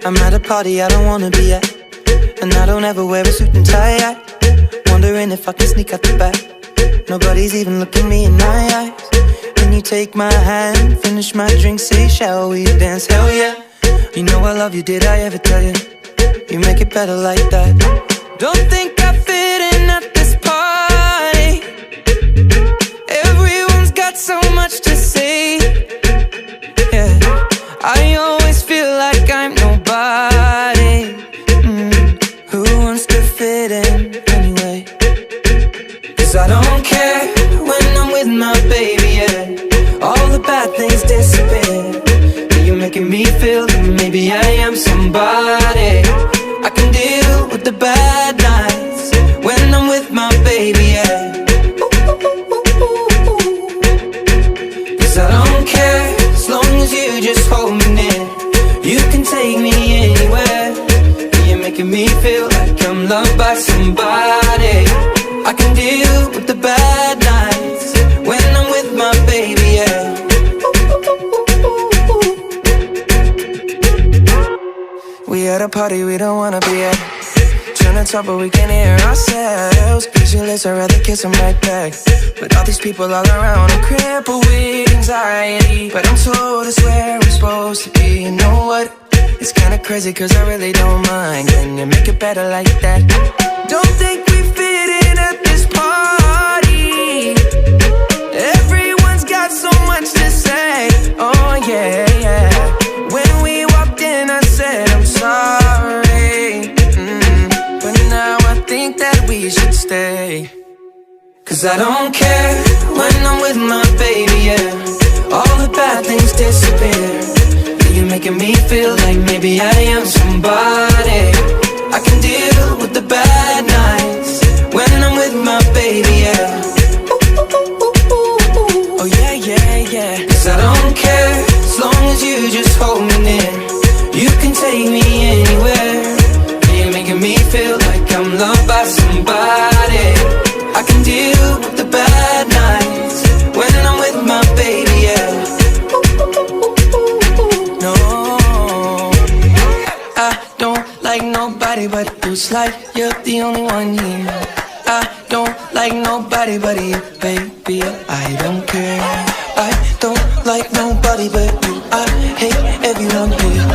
I'm at a party I don't wanna be at, and I don't ever wear a suit and tie. Wondering if I can sneak out the back. Nobody's even looking me in my eyes. When you take my hand, finish my drink, say shall we dance? Hell yeah. You know I love you, did I ever tell you? You make it better like that. Don't think I fit in at this party. Everyone's got so much to say. Yeah, I always feel like I'm nobody. Who wants to fit in anyway? 'Cause I don't care when I'm with my baby, yeah. All the bad things disappear. You're making me feel that maybe I am somebody. I can deal with the bad nights when I'm with my baby, yeah. 'Cause I don't care as long as you just hold me near. You can take me anywhere. You're making me feel like I'm loved by somebody. I can deal with the bad nights when I'm with my baby, yeah. We at a party we don't wanna be at. Trying to talk but we can't hear ourselves. Pictureless, I'd rather kiss them right back. But all these people all around, I'm crippled with anxiety. But I'm told it's where I'm supposed to be. You know what? It's kinda crazy 'cause I really don't mind. Can you make it better like that? Don't think we fit in at this party. Everyone's got so much to say. Oh yeah, yeah. When we walked in I said I'm sorry. But now I think that we should stay. 'Cause I don't care when I'm with my baby, yeah. All the bad things disappear. You're making me feel like maybe I am somebody. I can deal with the bad nights when I'm with my baby, yeah. Oh yeah, yeah, yeah. 'Cause I don't care as long as you just hold me near. You can take me anywhere. You're making me feel like I'm loved by somebody. I can deal with the bad nights when I'm with my baby, yeah. No, I don't like nobody but you. It's like you're the only one here. I don't like nobody but you, baby. I don't care. I don't like nobody but you. I hate everyone here.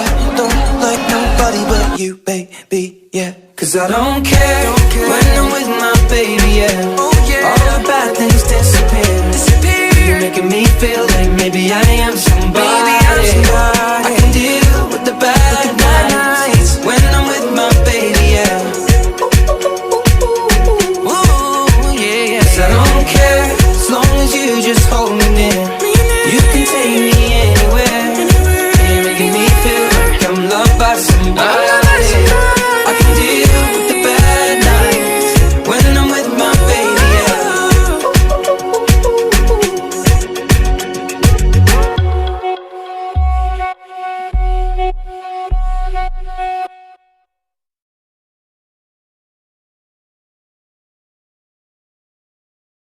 I don't like nobody but you, baby, yeah. 'Cause I don't care when I'm with my baby, yeah. Oh, yeah. All the bad things disappear. You're making me feel like maybe I am somebody. I can deal with the bad nights when I'm with my baby, yeah. Ooh, yeah, yeah. 'Cause I don't care as long as you just hold me near. You can take me anywhere. You're making me feel like I'm loved by somebody.